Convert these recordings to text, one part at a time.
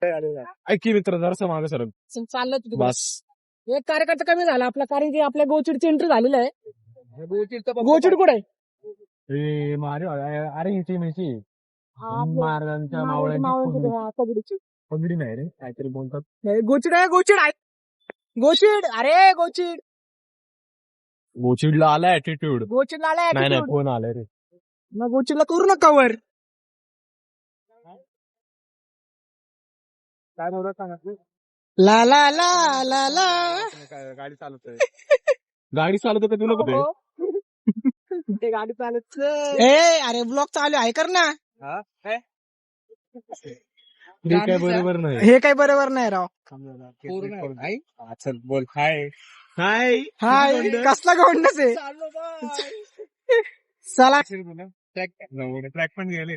ऐक की मित्र जरासं मागे सर चाललं तिथे बस. एक कार्यकर्ता कमी झाला आपला, कारण की आपल्या गोचिडची एंट्री झालेली आहे. गोचिड कुठे आहे? अरे हिची मिची महाराजांच्या मावळ्यांची पगडी नाही रे, काहीतरी बोलतात. गोचिड आहे, गोचिड आहे, गोचिड. अरे गोचिड, गोचिडला आला ऍटिट्यूड. गोचिडला आलाय नाही नाही attitude. फोन आलाय रे. मग गोचिडला करू नका वर. काय बोलत सांगा ला ला ला ला ला. गाडी चालवतोय. गाडी चालवतो का तुला कुठे? ते गाडी चालत. ए अरे ब्लॉग चालू आहे कर ना. हे काय बरोबर नाही. हे काय बरोबर नाही राव. चल बोल. हाय हाय हाय, कसला गोंडस आहे. चला ट्रॅक पण गेले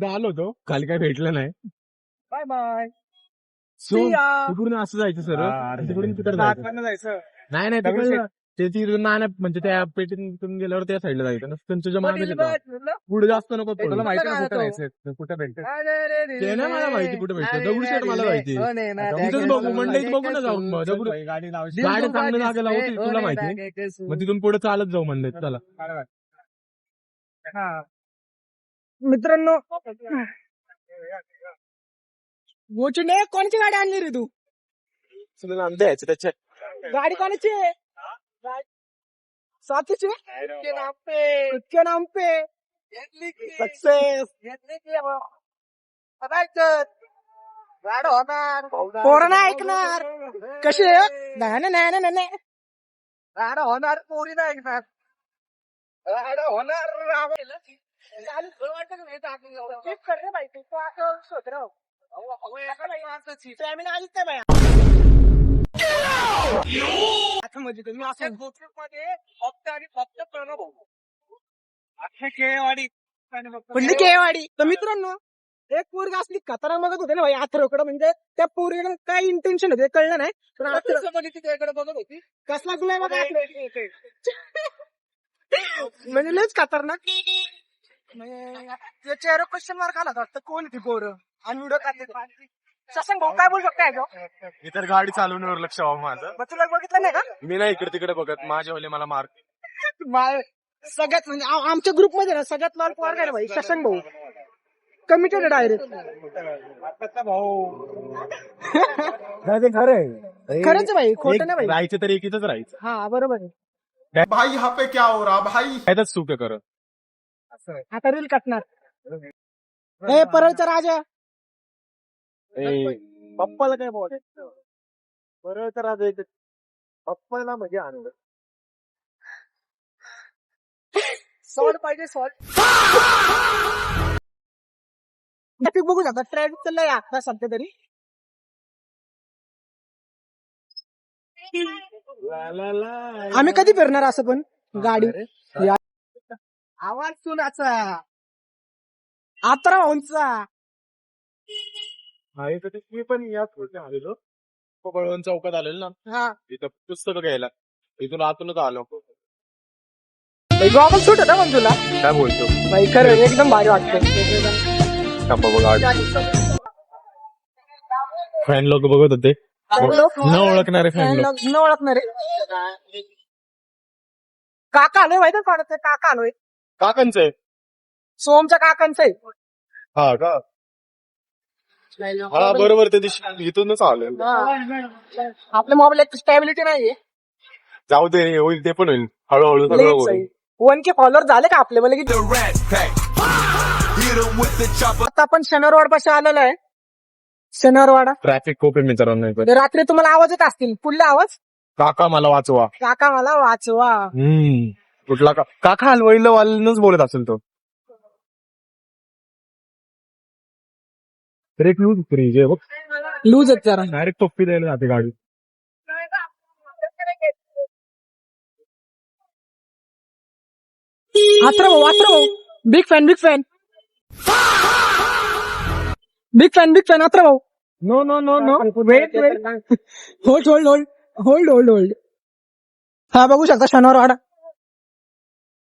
आलो होतो खाली, काय भेटलं नाही. Bye bye. तिकडून असं जायचं सर, तिकडून तिकडे जायचं. नाही नाही तिकडे ते तिकडून नाही, म्हणजे त्या पेटीतून गेल्यावर त्या साईडला जायचं ना, तुझ्या मागे पुढे जास्त नको. तुला माहिती ना कुठे जायचं, कुठे भेटतं ते नाही मला माहिती, कुठे भेटतं. दगडूशेठ मला माहिती, तिथंच बघू मंडईत बघू ना जाऊन. गाडी चांगली जागेला होती तुला माहिती, मग तिथून पुढे चालत जाऊ मंडईत. चला मित्रांनो, गोचिडे कोणची गाडी आणली रे तू? द्यायचं त्याच्या गाडी कोणाची आहे? साथीची? इतके नाम पे सक्सेस पोरं नाही ऐकणार. कसे नाही नाही नाही नाही राडा होणार, पोरी नाही ऐकणार. राडा होणार. आता म्हणजे तुम्ही असं मध्ये फक्त आणि फक्त प्रणव केवाडी. तर मित्रांनो, एक पोरगा असली कतारा बघत होते ना भाई आथरोकडे, म्हणजे त्या पोरीकडे काय इंटेन्शन होते कळलं नाही, पण आथरोकडे बघत होती. कसला गुलाय बघा म्हणजे लयच खतरनाक. चेहरा क्वेश्चन मार्क आला वाटतं, कोण ती पोरं आणि व्हिडिओ काढले. शशांक भाऊ काय बोलू शकताय? इतर गाडी चालवण्यावर लक्ष व्हावं माझं. मग तुला बघितलं नाही का? मी नाही इकडे तिकडे बघत, माझ्या वाले मला मार्क. सगळ्यात म्हणजे आमच्या ग्रुपमध्ये ना सगळ्यात लाल पोरगा आहे भाई शशांक भाऊ. Committed direct. खरंच भाई, खोटं नाही भाई. राहायचं तरी एकीच राहायचं. हा बरोबर आहे भाई. यहाँ पे क्या हो रहा भाई? कायच चूक आहे कर. आता रील काटणार. ए परळचा राजा, पप्पाला काय बोलायचं? बरं तर आज पप्पाला म्हणजे आनंद. सॉल्ट पाहिजे, सॉल्ट. ट्रॅफिक बघू शकता, ट्रॅफिक चाललंय आता सध्या तरी. आम्ही कधी फिरणार असं पण गाडी? आवाज सुनाचा आत्रा उंचा. मी पण याच गोष्टी आलेलो, बळवंत चौकात आलेलो ना. हा इथं पुस्तकं घ्यायला, इथून आतूनच आलो. गॉगल सूट होता मग तुला? काय बोलतो भाई खरं एकदम भारी वाटतं. फॅन लोक बघत होते, न ओळखणारे फॅन लोक. न ओळखणारे काका आलोय माहिती कोणाचं? काका आलोय, काकांचं आहे. सोमच्या काकांचं आहे. हा का? हा बरोबर, त्या दिवशी इथूनच आलोय. आपल्या मोबाईल स्टॅबिलिटी नाहीये. जाऊ दे, होईल ते पण होईल हळूहळू सगळं होईल. 1K फॉलोअर झाले का आपले? मला किती? आता आपण शनिवारवाड पाशी आलेलो आहे. शनिवारवाडा ट्रॅफिक खूप आहे मित्रांनो. रात्री तुम्हाला आवाज येत असतील, पुढले आवाज. काका मला वाचवा, काका मला वाचवा. कुठला काका हलवाईला वालनच बोलत असेल तो. तर एक लूज फ्रीज आहे बघ, लूज आहेत जरा. डायरेक्ट पप्पी द्यायला जाते गाडी. आत्रा भाऊ, big fan, big fan, big fan, big fan. आत्रा भाऊ, no no no no, wait wait, hold hold hold hold hold hold. हा बघू शकता शनिवारवाडा.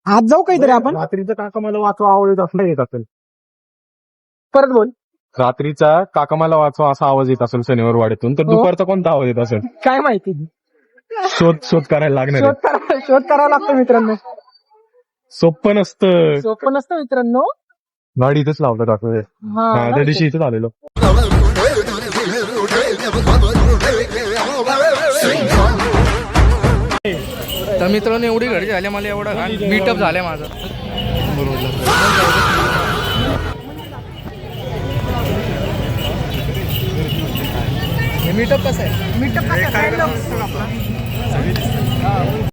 आज जाऊ काहीतरी आपण. रात्रीचं काका मला वाचवा आवडत असं येत असेल. परत बोल. रात्रीचा काका मला वाचवा असा आवाज येत असेल शनिवार वाड्यातून, तर हो. दुपारचा कोणता आवाज येत असेल? काय माहिती शोध करायला लागणार आहे. शोध करावा लागतो मित्रांनो. सोपं नसतं. सोपं नसतं मित्रांनो. गाडी इथंच लावलं टाकू हा त्या दिवशी इथंच आलेलो. तर मित्रांनो एवढी घडी झाली मला, एवढा मीटअप झालाय माझा. मीटअप कसं आहे? मीटअप